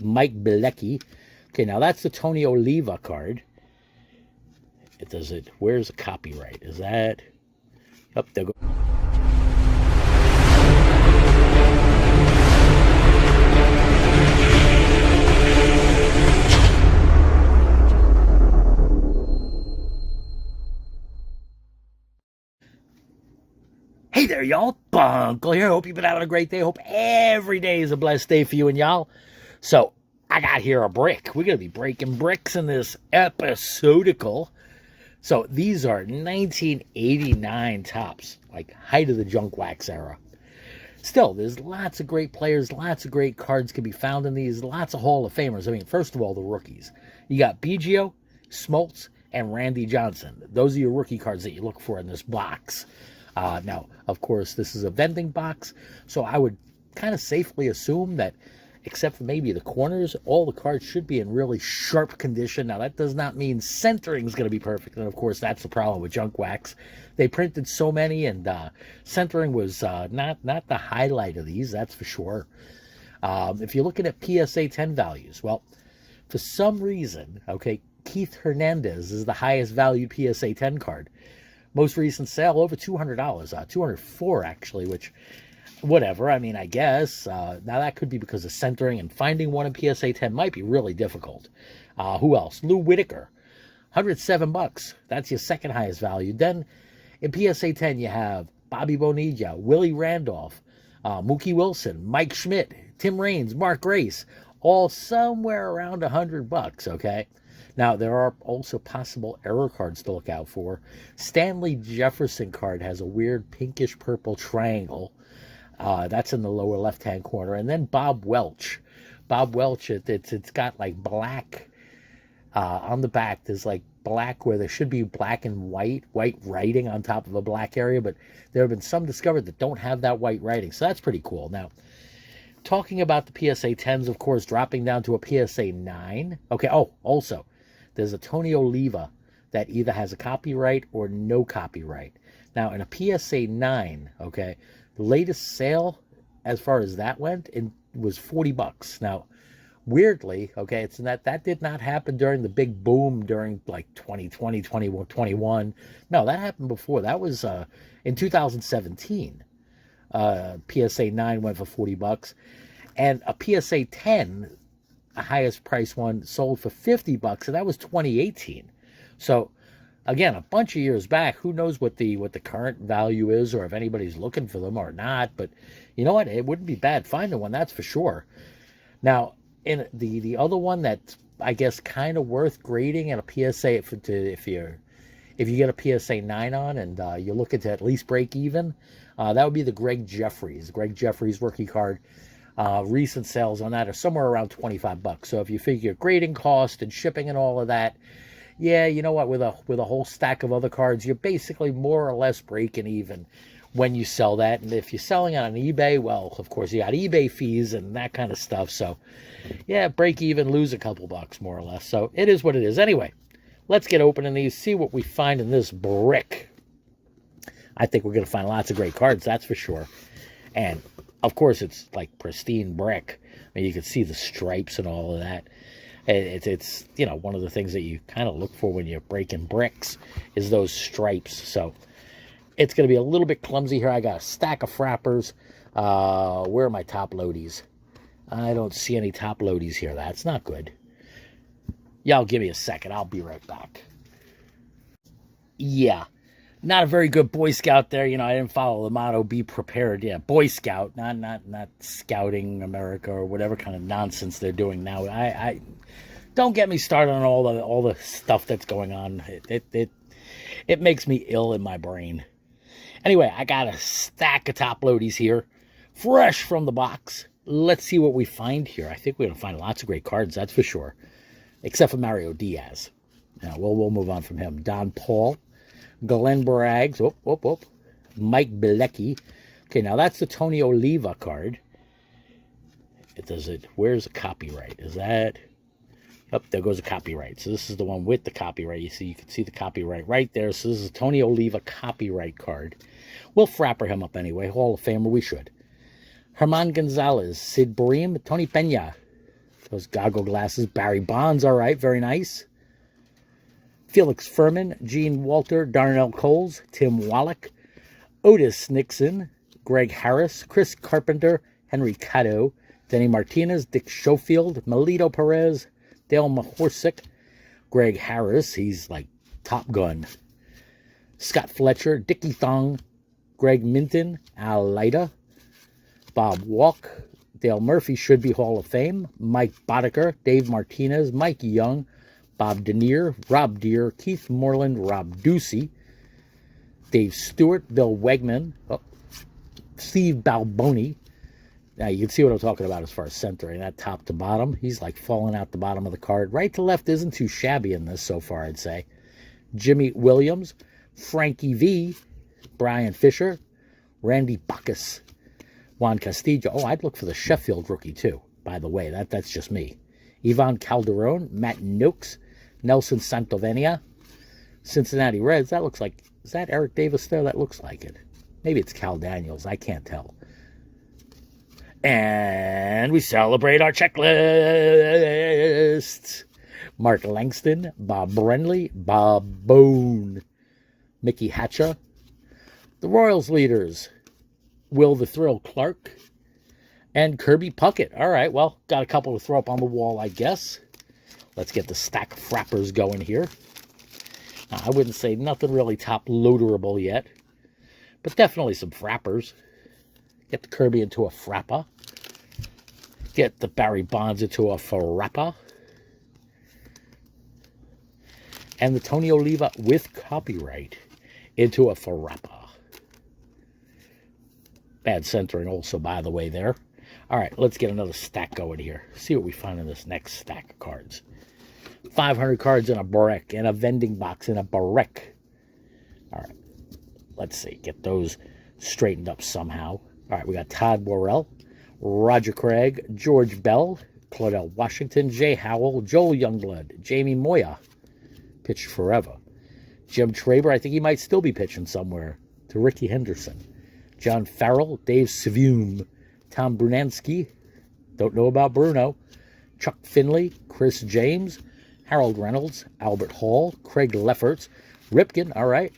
Mike Bilecki. Okay, now that's the Tony Oliva card. It does it. Where's the copyright? Is that up there? Hey there, y'all. Bunkle here. Hope you've been having a great day. Hope every day is a blessed day for you and y'all. So, I got here a brick. We're going to be breaking bricks in this episodical. So, these are 1989 tops, like height of the junkwax era. Still, there's lots of great players, lots of great cards can be found in these, lots of Hall of Famers. I mean, first of all, the rookies. You got Biggio, Smoltz, and Randy Johnson. Those are your rookie cards that you look for in this box. Now, of course, this is a vending box, so I would kind of safely assume that, except for maybe the corners, all the cards should be in really sharp condition. Now, that does not mean centering is going to be perfect, and of course, that's the problem with junkwax. They printed so many, and centering was not the highlight of these, that's for sure. If you're looking at PSA 10 values, well, for some reason, okay, Keith Hernandez is the highest valued PSA 10 card. Most recent sale, over $200, $204 actually, which, whatever, I mean, I guess. Now that could be because of centering, and finding one in PSA 10 might be really difficult. Who else? Lou Whitaker, $107. That's your second highest value. Then in PSA 10, you have Bobby Bonilla, Willie Randolph, Mookie Wilson, Mike Schmidt, Tim Raines, Mark Grace, all somewhere around $100, okay? Now, there are also possible error cards to look out for. Stanley Jefferson card has a weird pinkish purple triangle. That's in the lower left-hand corner. And then Bob Welch. Bob Welch, it's got like black on the back. There's like black where there should be black and white writing on top of a black area. But there have been some discovered that don't have that white writing. So that's pretty cool. Now, talking about the PSA 10s, of course, dropping down to a PSA 9. Okay, oh, also, there's a Tony Oliva that either has a copyright or no copyright. Now, in a PSA 9, okay, the latest sale, as far as that went, it was $40. Now, weirdly, okay, it's that did not happen during the big boom during like 2020, 2021. No, that happened before. That was in 2017. PSA 9 went for $40. And a PSA 10, the highest price one, sold for $50, and that was 2018. So again, a bunch of years back. Who knows what the current value is, or if anybody's looking for them or not. But you know what, it wouldn't be bad finding one, that's for sure. Now, in the other one that's, I guess, kind of worth grading at a PSA, if you get a PSA 9 on and you're looking to at least break even, that would be the Greg Jeffries rookie card. Recent sales on that are somewhere around $25. So if you figure grading cost and shipping and all of that, yeah, you know what, with a whole stack of other cards, you're basically more or less breaking even when you sell that. And if you're selling on eBay, well, of course, you got eBay fees and that kind of stuff. So yeah, break even, lose a couple bucks more or less. So it is what it is. Anyway, let's get opening these, see what we find in this brick. I think we're going to find lots of great cards, that's for sure. And of course, it's like pristine brick. I mean, you can see the stripes and all of that. It's you know, one of the things that you kind of look for when you're breaking bricks is those stripes. So it's going to be a little bit clumsy here. I got a stack of frappers. Where are my top loadies? I don't see any top loadies here. That's not good. Y'all give me a second. I'll be right back. Yeah. Not a very good Boy Scout there. You know, I didn't follow the motto, be prepared. Yeah, Boy Scout, not Scouting America or whatever kind of nonsense they're doing now. I don't get me started on all the stuff that's going on. It makes me ill in my brain. Anyway, I got a stack of top loadies here, fresh from the box. Let's see what we find here. I think we're going to find lots of great cards, that's for sure. Except for Mario Diaz. Now, we'll move on from him. Don Paul. Glenn Braggs, Mike Bilecki. Okay, now that's the Tony Oliva card. Where's the copyright? Is that, oh, there goes the copyright. So this is the one with the copyright. You can see the copyright right there. So this is a Tony Oliva copyright card. We'll frapper him up anyway. Hall of Famer, we should. Herman Gonzalez, Sid Bream, Tony Pena. Those goggle glasses. Barry Bonds, all right, very nice. Felix Furman, Gene Walter, Darnell Coles, Tim Wallach, Otis Nixon, Greg Harris, Chris Carpenter, Henry Cotto, Denny Martinez, Dick Schofield, Melito Perez, Dale Mahorsick, Greg Harris, he's like Top Gun, Scott Fletcher, Dickie Thong, Greg Minton, Al Leida, Bob Walk, Dale Murphy should be Hall of Fame, Mike Boddicker, Dave Martinez, Mike Young, Bob Denier, Rob Deere, Keith Moreland, Rob Ducey, Dave Stewart, Bill Wegman, Steve Balboni. Now you can see what I'm talking about as far as centering, that top to bottom. He's like falling out the bottom of the card. Right to left isn't too shabby in this so far, I'd say. Jimmy Williams, Frankie V, Brian Fisher, Randy Bacchus, Juan Castillo. Oh, I'd look for the Sheffield rookie too, by the way. That's just me. Ivan Calderon, Matt Noakes, Nelson Santovenia, Cincinnati Reds. That looks like, is that Eric Davis there? That looks like it. Maybe it's Cal Daniels. I can't tell. And we celebrate our checklist. Mark Langston, Bob Brenly, Bob Bone, Mickey Hatcha. The Royals leaders, Will the Thrill Clark, and Kirby Puckett. All right, well, got a couple to throw up on the wall, I guess. Let's get the stack of frappers going here. Now, I wouldn't say nothing really top loaderable yet, but definitely some frappers. Get the Kirby into a frapper. Get the Barry Bonds into a frapper. And the Tony Oliva with copyright into a frapper. Bad centering also, by the way, there. All right, let's get another stack going here. See what we find in this next stack of cards. 500 cards in a brick, in a vending box in a brick. All right, let's see. Get those straightened up somehow. All right, we got Todd Worrell, Roger Craig, George Bell, Claudel Washington, Jay Howell, Joel Youngblood, Jamie Moya, pitched forever. Jim Traber, I think he might still be pitching somewhere, to Ricky Henderson. John Farrell, Dave Savume, Tom Brunansky, don't know about Bruno, Chuck Finley, Chris James, Harold Reynolds, Albert Hall, Craig Lefferts, Ripken, all right,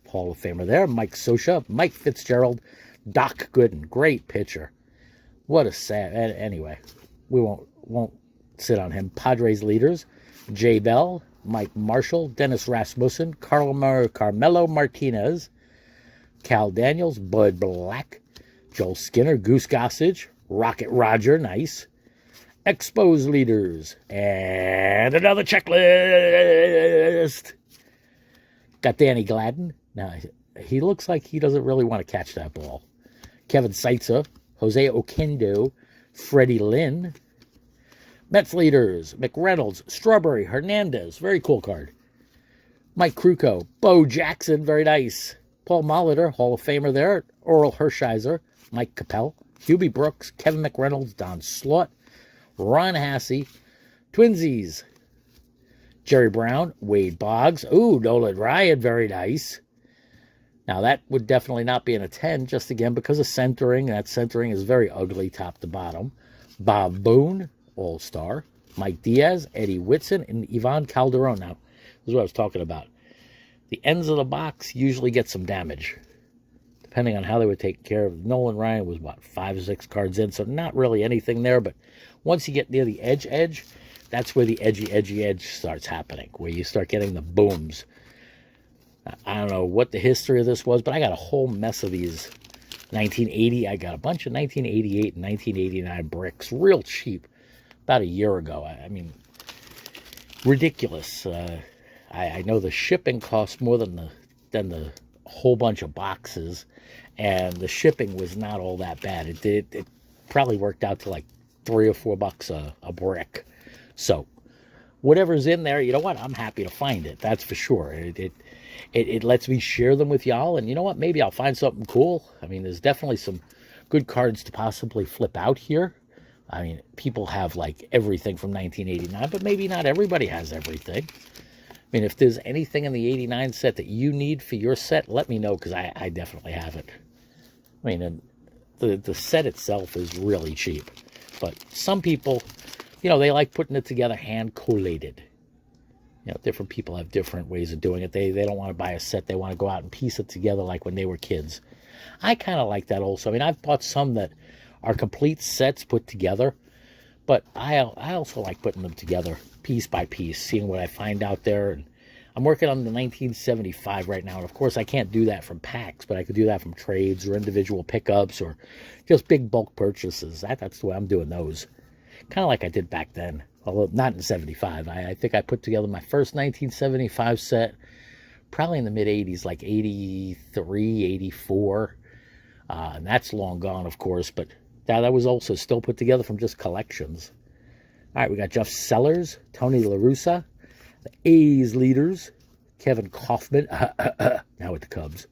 Hall of Famer there, Mike Scioscia, Mike Fitzgerald, Doc Gooden, great pitcher. What a sad, anyway, we won't sit on him. Padres leaders, Jay Bell, Mike Marshall, Dennis Rasmussen, Carmelo Martinez, Cal Daniels, Bud Black, Joel Skinner, Goose Gossage, Rocket Roger, nice. Expos leaders, and another checklist. Got Danny Gladden. Now, he looks like he doesn't really want to catch that ball. Kevin Seitzer, Jose Oquendo, Freddie Lynn. Mets leaders, McReynolds, Strawberry, Hernandez, very cool card. Mike Krukow, Bo Jackson, very nice. Paul Molitor, Hall of Famer there. Oral Hershiser, Mike Capel, Hubie Brooks, Kevin McReynolds, Don Slaught, Ron Hassey, Twinsies, Jerry Brown, Wade Boggs. Ooh, Nolan Ryan, very nice. Now, that would definitely not be in a 10, just again because of centering. That centering is very ugly top to bottom. Bob Boone, All-Star. Mike Diaz, Eddie Whitson, and Ivan Calderon. Now, this is what I was talking about. The ends of the box usually get some damage, depending on how they were taken care of. Nolan Ryan was, 5 or 6 cards in, so not really anything there. But once you get near the edge, that's where the edge starts happening, where you start getting the booms. I don't know what the history of this was, but I got a whole mess of these 1980. I got a bunch of 1988 and 1989 bricks, real cheap, about a year ago. I mean, ridiculous. I know the shipping costs more than the whole bunch of boxes, and the shipping was not all that bad. It probably worked out to like $3 or $4 a brick. So whatever's in there, you know what? I'm happy to find it. That's for sure. It lets me share them with y'all, and you know what? Maybe I'll find something cool. I mean, there's definitely some good cards to possibly flip out here. I mean, people have like everything from 1989, but maybe not everybody has everything. I mean, if there's anything in the 89 set that you need for your set, let me know, because I definitely have it. I mean, the set itself is really cheap, but some people they like putting it together hand collated. Different people have different ways of doing it. They don't want to buy a set. They want to go out and piece it together like when they were kids. I kind of like that also. I mean, I've bought some that are complete sets put together, but I also like putting them together piece by piece, seeing what I find out there. And I'm working on the 1975 right now, and of course I can't do that from packs, but I could do that from trades or individual pickups or just big bulk purchases. That's the way I'm doing those. Kind of like I did back then, although not in 75. I think I put together my first 1975 set probably in the mid-'80s, like 83, 84. And that's long gone, of course, but that was also still put together from just collections. All right, we got Jeff Sellers, Tony La Russa, the A's leaders, Kevin Kaufman, now with the Cubs,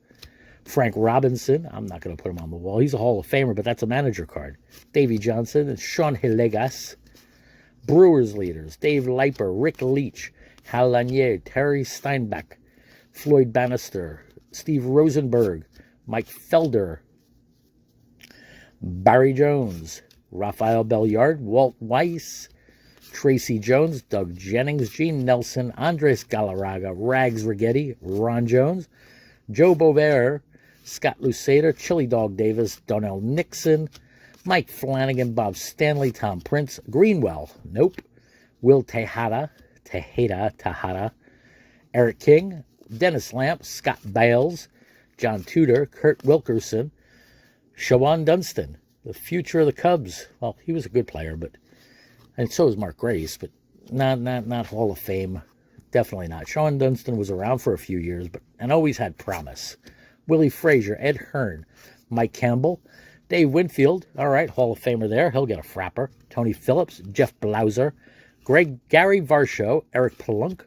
Frank Robinson, I'm not going to put him on the wall. He's a Hall of Famer, but that's a manager card. Davey Johnson and Sean Hillegas. Brewers leaders, Dave Leiper, Rick Leach, Hal Lanier, Terry Steinbach, Floyd Bannister, Steve Rosenberg, Mike Felder, Barry Jones, Rafael Belliard, Walt Weiss, Tracy Jones, Doug Jennings, Gene Nelson, Andres Galarraga, Rags Rigetti, Ron Jones, Joe Bovair, Scott Luceda, Chili Dog Davis, Donnell Nixon, Mike Flanagan, Bob Stanley, Tom Prince, Greenwell, nope, Will Tejada, Eric King, Dennis Lamp, Scott Bales, John Tudor, Kurt Wilkerson, Shawan Dunston, the future of the Cubs. Well, he was a good player, and so was Mark Grace, but not Hall of Fame. Definitely not. Shawan Dunston was around for a few years, and always had promise. Willie Frazier, Ed Hearn, Mike Campbell, Dave Winfield, all right, Hall of Famer there. He'll get a frapper. Tony Phillips, Jeff Blauser, Gary Varsho, Eric Plunk,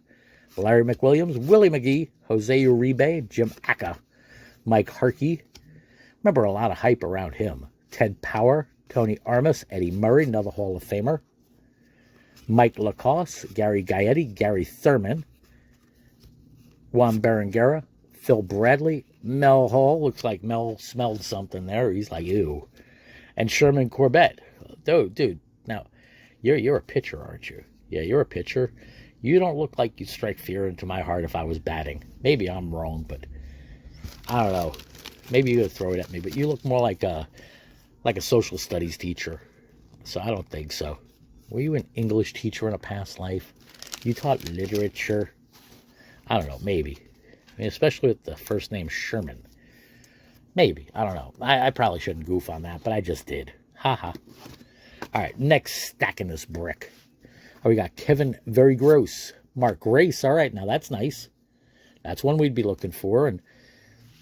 Larry McWilliams, Willie McGee, Jose Uribe, Jim Aka, Mike Harkey. Remember a lot of hype around him. Ted Power, Tony Armas, Eddie Murray, another Hall of Famer. Mike Lacoste, Gary Gaetti, Gary Thurman, Juan Berenguera, Phil Bradley, Mel Hall. Looks like Mel smelled something there. He's like, ew. And Sherman Corbett. Dude, now, you're a pitcher, aren't you? Yeah, you're a pitcher. You don't look like you'd strike fear into my heart if I was batting. Maybe I'm wrong, but I don't know. Maybe you could throw it at me, but you look more like a social studies teacher. So I don't think so. Were you an English teacher in a past life? You taught literature? I don't know, maybe. I mean, especially with the first name Sherman. Maybe. I don't know. I probably shouldn't goof on that, but I just did. Ha. All right, next stack in this brick. Oh, we got Kevin Very Gross. Mark Grace. All right, now that's nice. That's one we'd be looking for. And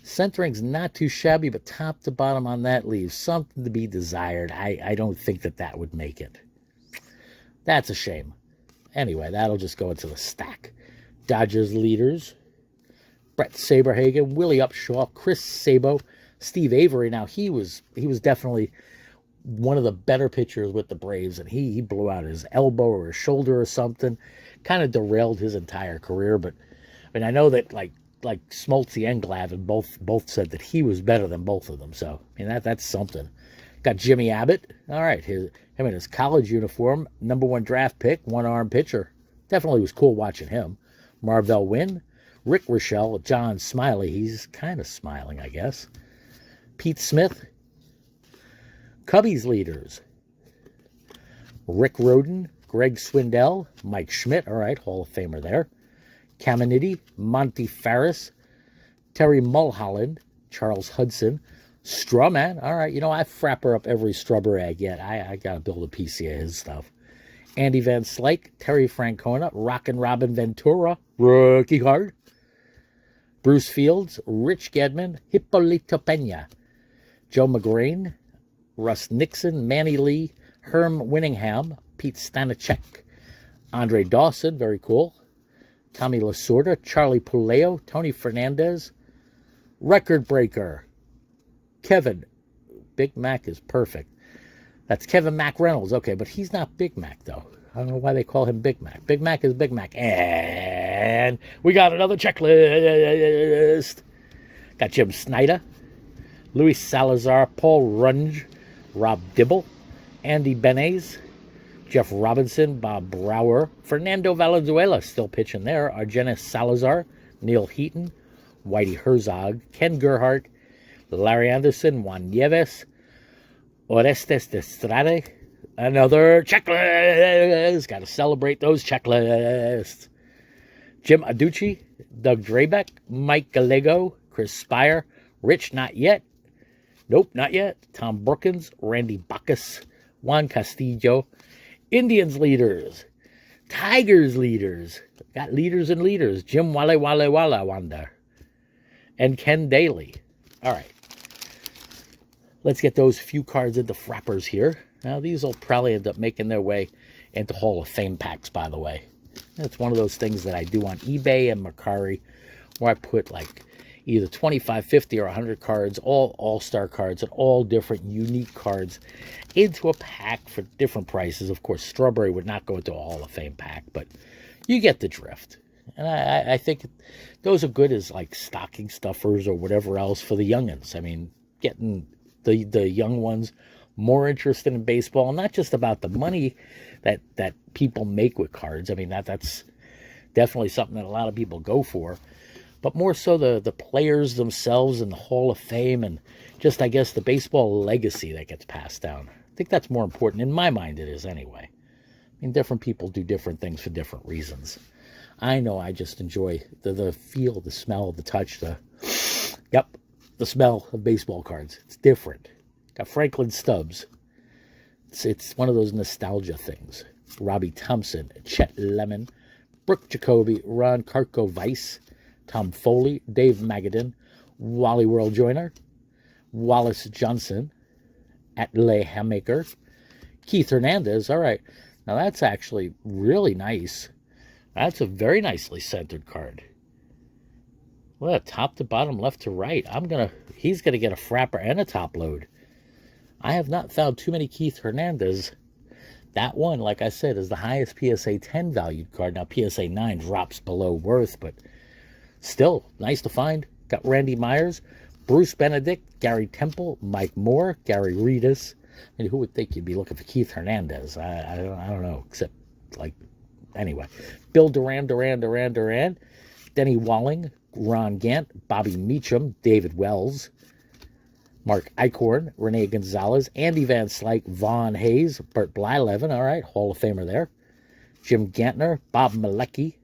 centering's not too shabby, but top to bottom on that leaves something to be desired. I don't think that would make it. That's a shame. Anyway, that'll just go into the stack. Dodgers leaders. Brett Saberhagen, Willie Upshaw, Chris Sabo, Steve Avery. Now, he was definitely one of the better pitchers with the Braves, and he blew out his elbow or his shoulder or something. Kind of derailed his entire career, but I mean, I know that like Smoltz and Glavine both said that he was better than both of them. So, I mean, that's something. Got Jimmy Abbott. All right, him in his college uniform, #1 draft pick, one-arm pitcher. Definitely was cool watching him. Marvell Wynn, Rick Rochelle, John Smiley. He's kind of smiling, I guess. Pete Smith. Cubbies leaders. Rick Roden, Greg Swindell, Mike Schmidt. All right, Hall of Famer there. Caminiti, Monty Farris, Terry Mulholland, Charles Hudson, Strawman. All right, I frapper up every Strawberry I get. I got to build a PC of his stuff. Andy Van Slyke, Terry Francona, Rockin' Robin Ventura, rookie card. Bruce Fields, Rich Gedman, Hippolito Pena, Joe McGrain, Russ Nixon, Manny Lee, Herm Winningham, Pete Stanacek, Andre Dawson, very cool. Tommy Lasorda, Charlie Puleo, Tony Fernandez, record breaker, Kevin. Big Mac is perfect. That's Kevin Mac Reynolds. Okay, but he's not Big Mac, though. I don't know why they call him Big Mac. Big Mac is Big Mac. And we got another checklist. Got Jim Snyder, Luis Salazar, Paul Runge, Rob Dibble, Andy Benes, Jeff Robinson, Bob Brower, Fernando Valenzuela still pitching there, Argenis Salazar, Neil Heaton, Whitey Herzog, Ken Gerhardt, Larry Anderson, Juan Nieves, Orestes de Estrade, another checklist. Got to celebrate those checklists. Jim Aducci, Doug Drabeck, Mike Gallego, Chris Spire, Rich Not Yet. Nope, not yet. Tom Brookins, Randy Bacchus, Juan Castillo. Indians leaders, Tigers leaders. Got leaders and leaders. Jim Wale Wale Wala Wanda. And Ken Daly. All right. Let's get those few cards into frappers here. Now, these will probably end up making their way into Hall of Fame packs, by the way. It's one of those things that I do on eBay and Mercari, where I put like either 25, 50, or 100 cards, all all-star cards, and all different unique cards into a pack for different prices. Of course, Strawberry would not go into a Hall of Fame pack, but you get the drift. And I think those are good as like stocking stuffers or whatever else for the youngins. I mean, getting the young ones more interested in baseball, not just about the money that people make with cards. I mean, that's definitely something that a lot of people go for, but more so the players themselves and the Hall of Fame and just, I guess, the baseball legacy that gets passed down. I think that's more important. In my mind, it is anyway. I mean, different people do different things for different reasons. I know I just enjoy the feel, the smell, the touch, the smell of baseball cards. It's different. Got Franklin Stubbs. It's one of those nostalgia things. Robbie Thompson, Chet Lemon, Brooke Jacoby, Ron Karko Weiss, Tom Foley, Dave Magadan, Wally World Joiner, Wallace Johnson, Atley Hammaker, Keith Hernandez. All right. Now that's actually really nice. That's a very nicely centered card. Well, top to bottom, left to right. He's gonna get a frapper and a top load. I have not found too many Keith Hernandez. That one, like I said, is the highest PSA 10 valued card. Now, PSA 9 drops below worth, but still, nice to find. Got Randy Myers, Bruce Benedict, Gary Temple, Mike Moore, Gary Reedus. I mean, who would think you'd be looking for Keith Hernandez? I don't know, except, like, anyway. Bill Duran, Denny Walling, Ron Gant, Bobby Meacham, David Wells, Mark Eichhorn, Renee Gonzalez, Andy Van Slyke, Vaughn Hayes, Bert Blyleven, all right, Hall of Famer there. Jim Gantner, Bob Malecki,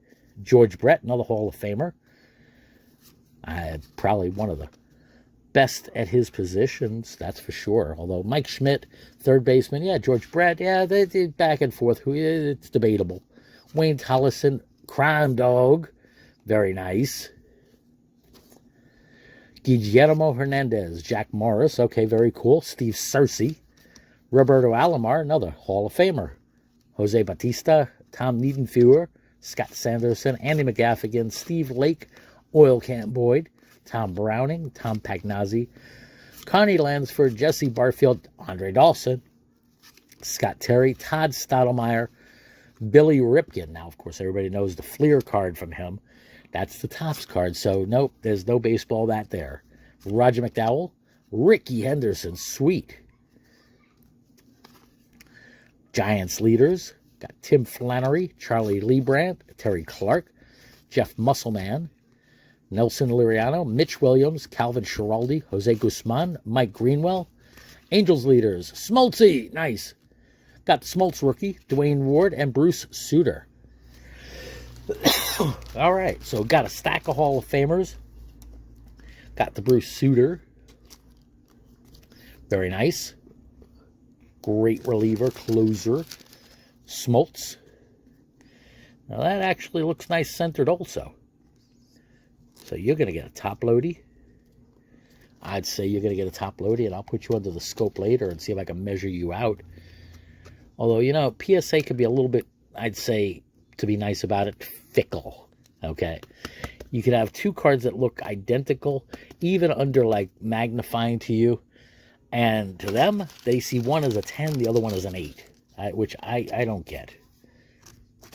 George Brett, another Hall of Famer. Probably one of the best at his positions, that's for sure. Although Mike Schmidt, third baseman, yeah, George Brett, yeah, they back and forth. It's debatable. Wayne Tollison, Crime Dog, very nice. Guillermo Hernandez, Jack Morris, okay, very cool. Steve Cersei, Roberto Alomar, another Hall of Famer. Jose Batista, Tom Niedenfuer, Scott Sanderson, Andy McGaffigan, Steve Lake, Oil Can Boyd, Tom Browning, Tom Pagnazzi, Connie Lansford, Jesse Barfield, Andre Dawson, Scott Terry, Todd Stottlemyre, Billy Ripken. Now, of course, everybody knows the Fleer card from him. That's the Topps card, so nope, there's no baseball that there. Roger McDowell, Ricky Henderson, sweet. Giants leaders, got Tim Flannery, Charlie Leibrandt, Terry Clark, Jeff Musselman, Nelson Liriano, Mitch Williams, Calvin Schiraldi, Jose Guzman, Mike Greenwell. Angels leaders, Smoltzy, nice. Got the Smoltz rookie, Dwayne Ward, and Bruce Sutter. All right, so got a stack of Hall of Famers. Got the Bruce Sutter. Very nice. Great reliever, closer. Smoltz. Now that actually looks nice centered also. So you're going to get a top loady. I'd say you're going to get a top loady, and I'll put you under the scope later and see if I can measure you out. Although, you know, PSA could be a little bit, I'd say, to be nice about it, fickle. Okay. You could have two cards that look identical, even under like magnifying to you. And to them, they see one as a 10, the other one as an 8, which I don't get.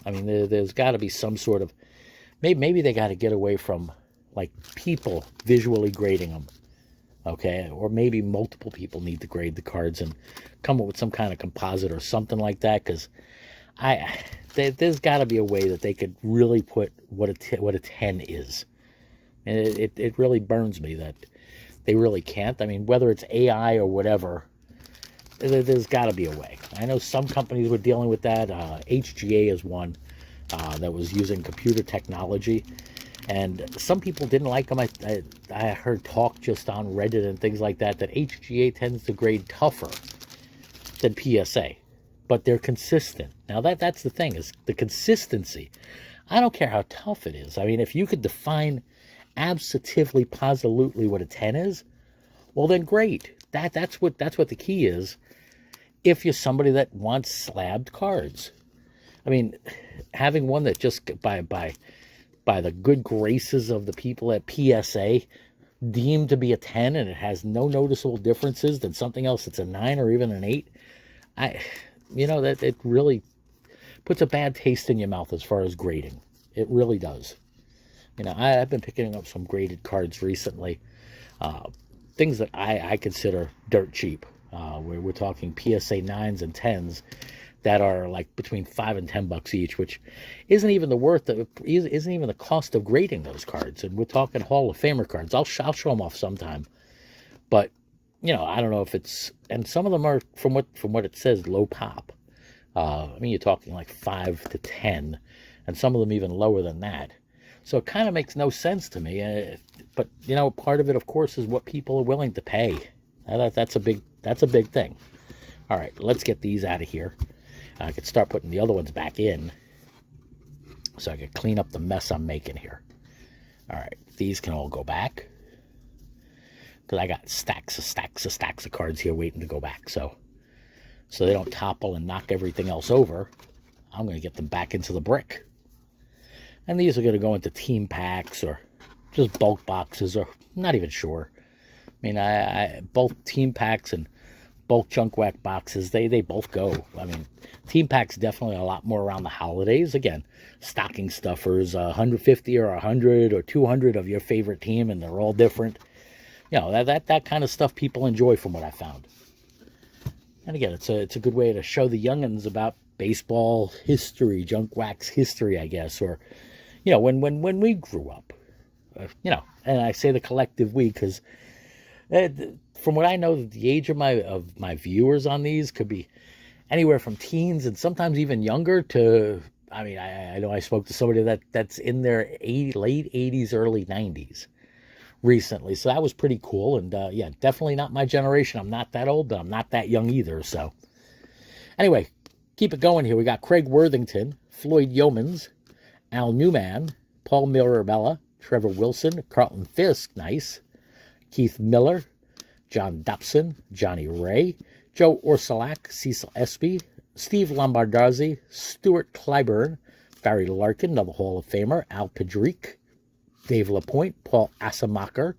I mean, there's got to be some sort of, maybe they got to get away from like people visually grading them. Okay. Or maybe multiple people need to grade the cards and come up with some kind of composite or something like that. Because There's got to be a way that they could really put what a 10 is. And it really burns me that they really can't. I mean, whether it's AI or whatever, there's got to be a way. I know some companies were dealing with that. HGA is one that was using computer technology. And some people didn't like them. I heard talk just on Reddit and things like that HGA tends to grade tougher than PSA. But they're consistent. Now, that's the thing, is the consistency. I don't care how tough it is. I mean, if you could define absolutely, positively what a 10 is, well, then great. That's what the key is if you're somebody that wants slabbed cards. I mean, having one that just by the good graces of the people at PSA deemed to be a 10 and it has no noticeable differences than something else that's a 9 or even an 8, that it really puts a bad taste in your mouth as far as grading. It really does. I've been picking up some graded cards recently. Things that I consider dirt cheap. We're talking PSA 9s and 10s that are like between $5 and $10 each, which isn't even isn't even the cost of grading those cards. And we're talking Hall of Famer cards. I'll show them off sometime. But I don't know if it's, and some of them are from what it says, low pop. I mean, you're talking like 5 to 10, and some of them even lower than that. So it kind of makes no sense to me. But part of it, of course, is what people are willing to pay. That's a big thing. All right, let's get these out of here. I could start putting the other ones back in, so I could clean up the mess I'm making here. All right, these can all go back, because I got stacks of cards here waiting to go back. So they don't topple and knock everything else over. I'm going to get them back into the brick. And these are going to go into team packs or just bulk boxes, or not even sure. I mean, I both team packs and bulk junkwax boxes, they both go. I mean, team packs definitely a lot more around the holidays. Again, stocking stuffers, 150 or 100 or 200 of your favorite team, and they're all different. That kind of stuff people enjoy, from what I found. And again, it's a good way to show the youngins about baseball history, junkwax history, I guess, or when we grew up. And I say the collective we because from what I know, the age of my viewers on these could be anywhere from teens and sometimes even younger to, I mean, I know I spoke to somebody that's in their late 80s, early 90s recently. So that was pretty cool. And yeah, definitely not my generation. I'm not that old, but I'm not that young either. So anyway, keep it going here. We got Craig Worthington, Floyd Yeomans, Al Newman, Paul Mirabella, Trevor Wilson, Carlton Fisk, nice, Keith Miller, John Dobson, Johnny Ray, Joe Orsolak, Cecil Espy, Steve Lombardozzi, Stuart Clyburn, Barry Larkin, another Hall of Famer, Al Pedrique, Dave Lapointe, Paul Asamacher,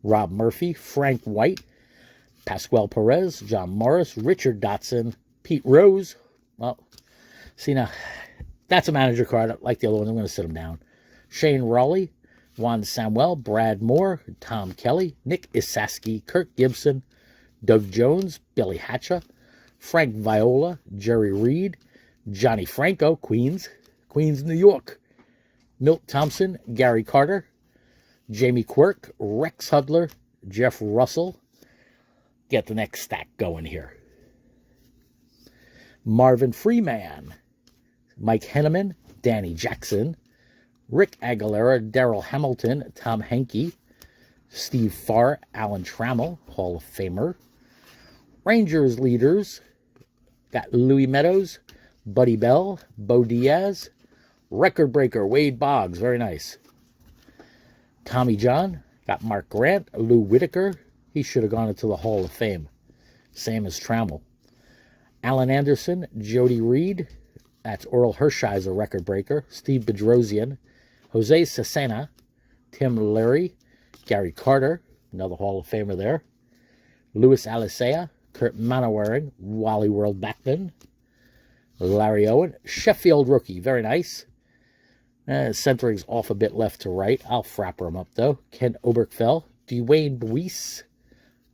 Rob Murphy, Frank White, Pasquale Perez, John Morris, Richard Dotson, Pete Rose. Well, see now, that's a manager card. Like the other one, I'm going to sit him down. Shane Raleigh, Juan Samuel, Brad Moore, Tom Kelly, Nick Isaski, Kirk Gibson, Doug Jones, Billy Hatcher, Frank Viola, Jerry Reed, Johnny Franco, Queens, New York, Milt Thompson, Gary Carter, Jamie Quirk, Rex Hudler, Jeff Russell. Get the next stack going here. Marvin Freeman, Mike Henneman, Danny Jackson, Rick Aguilera, Darrell Hamilton, Tom Henke, Steve Farr, Alan Trammell, Hall of Famer. Rangers leaders, got Louis Meadows, Buddy Bell, Bo Diaz, record breaker Wade Boggs, very nice. Tommy John, got Mark Grant, Lou Whitaker, he should have gone into the Hall of Fame, same as Trammell. Alan Anderson, Jody Reed, that's Oral Hershiser, record breaker, Steve Bedrosian, Jose Cesena, Tim Leary, Gary Carter, another Hall of Famer there, Louis Alicea, Kurt Manowaring, Wally World Backman, Larry Owen, Sheffield rookie, very nice. Centering's off a bit left to right. I'll frapper him up, though. Ken Oberkfell, Dwayne Buis,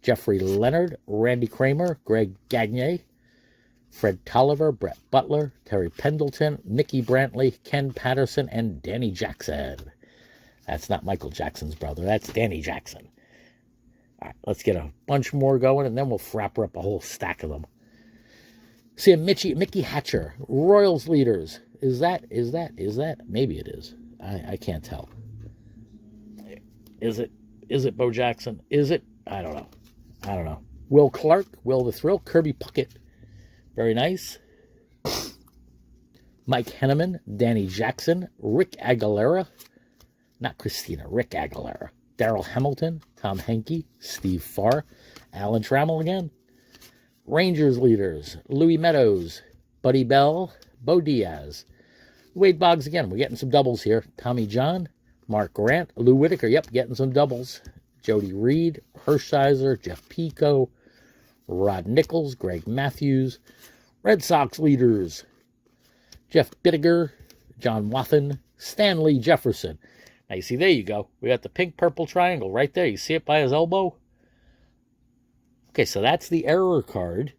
Jeffrey Leonard, Randy Kramer, Greg Gagne, Fred Tolliver, Brett Butler, Terry Pendleton, Mickey Brantley, Ken Patterson, and Danny Jackson. That's not Michael Jackson's brother. That's Danny Jackson. All right, let's get a bunch more going, and then we'll frapper up a whole stack of them. See a Mickey Hatcher, Royals leaders. Is that? Maybe it is. I can't tell. Is it Bo Jackson? Is it? I don't know. Will Clark, Will the Thrill, Kirby Puckett. Very nice. Mike Henneman, Danny Jackson, Rick Aguilera. Not Christina, Rick Aguilera. Darrell Hamilton, Tom Henke, Steve Farr, Alan Trammell again. Rangers leaders, Louis Meadows, Buddy Bell, Bo Diaz. Wade Boggs again. We're getting some doubles here. Tommy John, Mark Grant, Lou Whitaker. Yep, getting some doubles. Jody Reed, Hershiser, Jeff Pico, Rod Nichols, Greg Matthews. Red Sox leaders, Jeff Bittiger, John Wathen, Stanley Jefferson. Now, you see, there you go. We got the pink-purple triangle right there. You see it by his elbow? Okay, so that's the error card.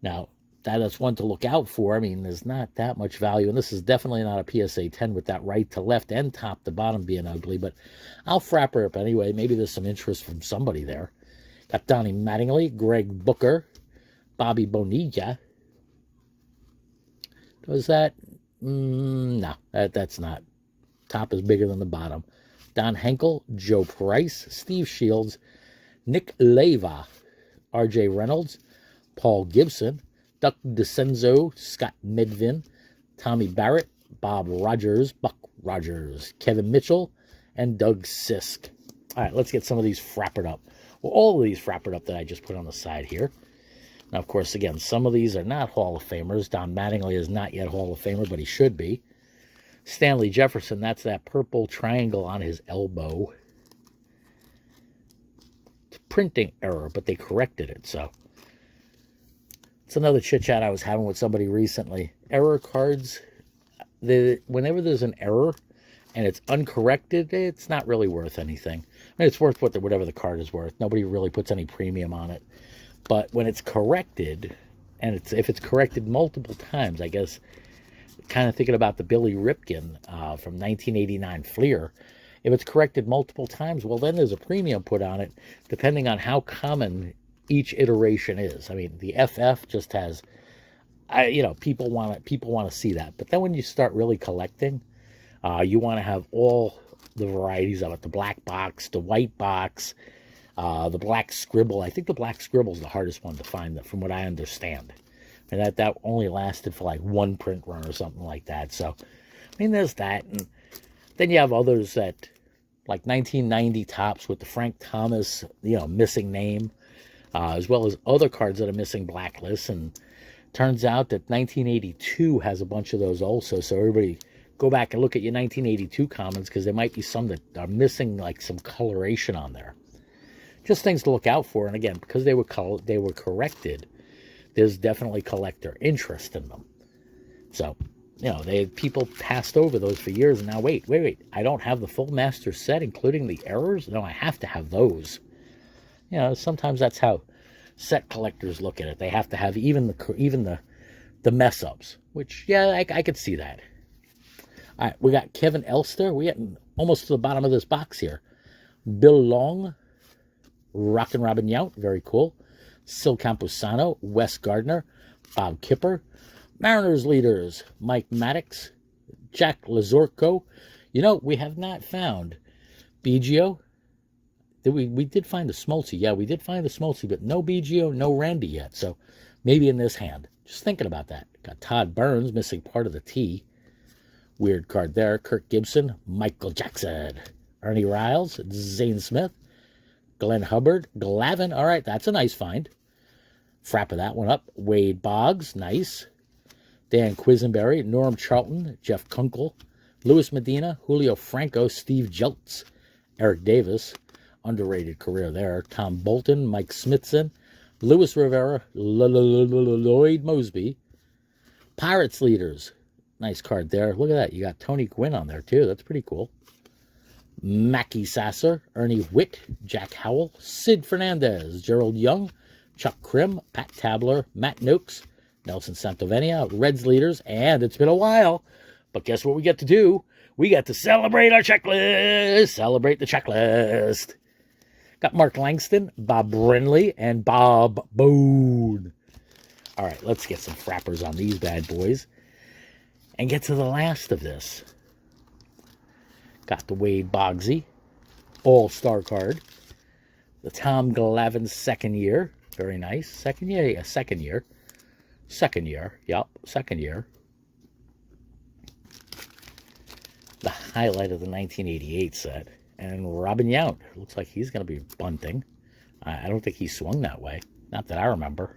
Now, that's one to look out for. I mean, there's not that much value, and this is definitely not a PSA 10 with that right to left and top to bottom being ugly, but I'll frap her up anyway. Maybe there's some interest from somebody there. Got Donnie Mattingly, Greg Booker, Bobby Bonilla. Was that? No, that's not. Top is bigger than the bottom. Don Henkel, Joe Price, Steve Shields, Nick Leyva, R.J. Reynolds, Paul Gibson, Duck DeCenzo, Scott Medvin, Tommy Barrett, Bob Rogers, Buck Rogers, Kevin Mitchell, and Doug Sisk. All right, let's get some of these frappered up. Well, all of these frappered up that I just put on the side here. Now, of course, again, some of these are not Hall of Famers. Don Mattingly is not yet Hall of Famer, but he should be. Stanley Jefferson, that's that purple triangle on his elbow. It's a printing error, but they corrected it, so. It's another chit-chat I was having with somebody recently. Error cards, whenever there's an error and it's uncorrected, it's not really worth anything. I mean, it's worth whatever the card is worth. Nobody really puts any premium on it. But when it's corrected, and if it's corrected multiple times, I guess, kind of thinking about the Billy Ripken from 1989 Fleer, if it's corrected multiple times, well, then there's a premium put on it, depending on how common each iteration is. I mean, the FF just has, people want to see that. But then when you start really collecting, you want to have all the varieties of it: the black box, the white box, the black scribble. I think the black scribble is the hardest one to find, from what I understand. And that only lasted for like one print run or something like that. So, I mean, there's that. And then you have others that, like 1990 tops with the Frank Thomas, missing name, as well as other cards that are missing blacklists. And turns out that 1982 has a bunch of those also. So everybody go back and look at your 1982 commons, because there might be some that are missing like some coloration on there. Just things to look out for. And again, because they were corrected, there's definitely collector interest in them. So, people passed over those for years, and now wait, I don't have the full master set, including the errors? No, I have to have those. Sometimes that's how set collectors look at it. They have to have even the mess ups, which, yeah, I could see that. All right, we got Kevin Elster. We're getting almost to the bottom of this box here. Bill Long, Rockin' Robin Yount, very cool. Sil Camposano, Wes Gardner, Bob Kipper. Mariners leaders, Mike Maddox, Jack Lazorko. We have not found Biggio. We did find the Smoltzy. Yeah, we did find the Smoltzy, but no Biggio, no Randy yet. So maybe in this hand. Just thinking about that. Got Todd Burns missing part of the T. Weird card there. Kirk Gibson, Michael Jackson, Ernie Riles, Zane Smith, Glenn Hubbard, Glavin. All right, that's a nice find. Frapper that one up. Wade Boggs, nice. Dan Quisenberry, Norm Charlton, Jeff Kunkel, Luis Medina, Julio Franco, Steve Jeltz, Eric Davis, underrated career there. Tom Bolton, Mike Smithson, Luis Rivera, Lloyd Mosby. Pirates leaders, nice card there. Look at that. You got Tony Gwynn on there too. That's pretty cool. Mackie Sasser, Ernie Witt, Jack Howell, Sid Fernandez, Gerald Young, Chuck Krim, Pat Tabler, Matt Noakes, Nelson Santovenia, Reds leaders, and it's been a while, but guess what we get to do? We get to celebrate our checklist. Celebrate the checklist. Got Mark Langston, Bob Brenly, and Bob Boone. All right, let's get some frappers on these bad boys and get to the last of this. Got the Wade Boggsy All-Star card. The Tom Glavine second year. Very nice. Second year, yeah, second year. Second year, yep, second year. The highlight of the 1988 set. And Robin Yount. Looks like he's going to be bunting. I don't think he swung that way. Not that I remember.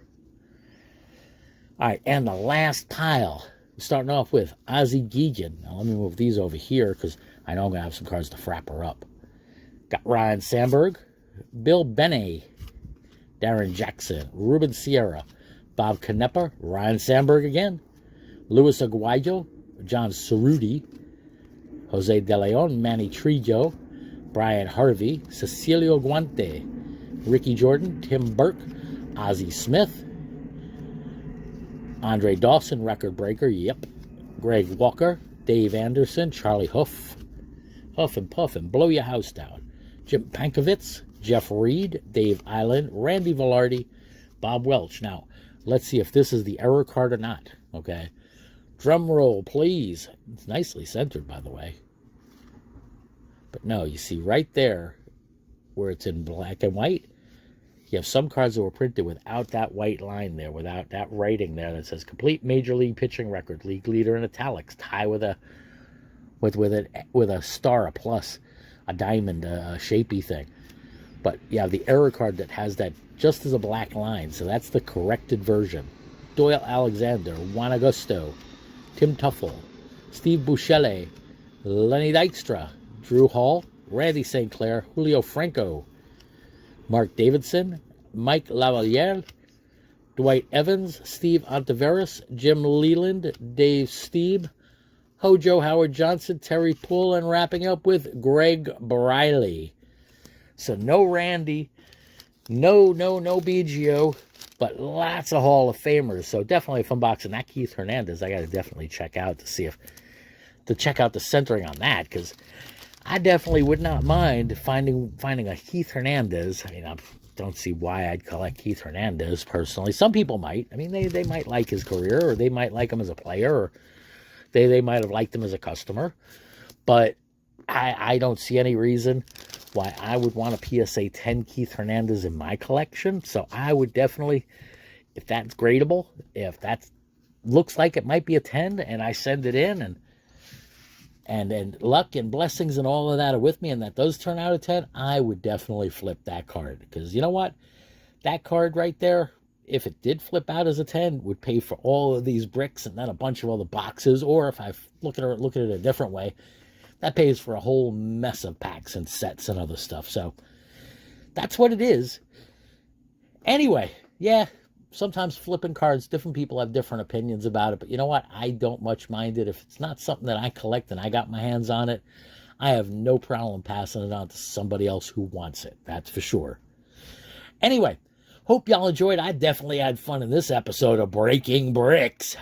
All right, and the last pile. Starting off with Ozzie Guillen. Now, let me move these over here because I know I'm going to have some cards to frap her up. Got Ryan Sandberg, Bill Benney, Darren Jackson, Ruben Sierra, Bob Canepa, Ryan Sandberg again, Luis Aguayo, John Cerruti, Jose De Leon, Manny Trillo, Brian Harvey, Cecilio Guante, Ricky Jordan, Tim Burke, Ozzie Smith, Andre Dawson, record breaker, yep, Greg Walker, Dave Anderson, Charlie Huff and Puff and Blow Your House Down, Jim Pankovitz, Jeff Reed, Dave Island, Randy Velarde, Bob Welch. Now, let's see if this is the error card or not, okay? Drum roll, please. It's nicely centered, by the way. But no, you see right there where it's in black and white, you have some cards that were printed without that white line there, without that writing there that says complete Major League pitching record, league leader in italics, tie with a star, a plus, a diamond, a shapey thing. But you have the error card that has that just as a black line, so that's the corrected version. Doyle Alexander, Juan Augusto, Tim Tuffle, Steve Buscelle, Lenny Dykstra, Drew Hall, Randy St. Clair, Julio Franco, Mark Davidson, Mike Lavaliere, Dwight Evans, Steve Ontiveros, Jim Leland, Dave Steeb, Hojo Howard Johnson, Terry Poole, and wrapping up with Greg Briley. So no Randy, no BGO, but lots of Hall of Famers. So definitely if I'm boxing that Keith Hernandez, I got to definitely check out to check out the centering on that, because I definitely would not mind finding a Keith Hernandez. I mean, I don't see why I'd collect Keith Hernandez personally. Some people might. I mean, they might like his career, or they might like him as a player, or they might have liked him as a customer. But I don't see any reason why I would want a PSA 10 Keith Hernandez in my collection. So I would definitely, if that's gradable, if that looks like it might be a 10, and I send it in, and luck and blessings and all of that are with me, and that does turn out a 10, I would definitely flip that card. Because you know what? That card right there, if it did flip out as a 10, would pay for all of these bricks and then a bunch of other boxes. Or if I look at it a different way, that pays for a whole mess of packs and sets and other stuff. So that's what it is. Anyway, yeah, sometimes flipping cards, different people have different opinions about it. But you know what? I don't much mind it. If it's not something that I collect and I got my hands on it, I have no problem passing it on to somebody else who wants it. That's for sure. Anyway, hope y'all enjoyed. I definitely had fun in this episode of Breaking Bricks.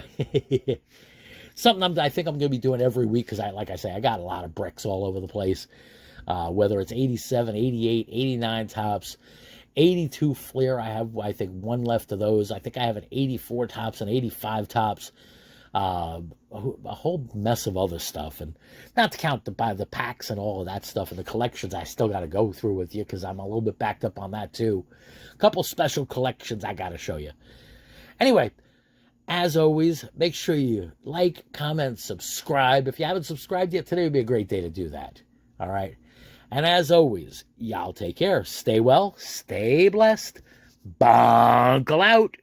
Something I think I'm going to be doing every week, because like I say, I got a lot of bricks all over the place. Whether it's 87, 88, 89 tops, 82 Fleer. I have, I think, one left of those. I think I have an 84 tops and 85 tops. A whole mess of other stuff. And not to count the packs and all of that stuff and the collections I still got to go through with you, because I'm a little bit backed up on that too. A couple special collections I got to show you. Anyway, as always, make sure you like, comment, subscribe. If you haven't subscribed yet, today would be a great day to do that. All right. And as always, y'all take care. Stay well, stay blessed. Bunkle out.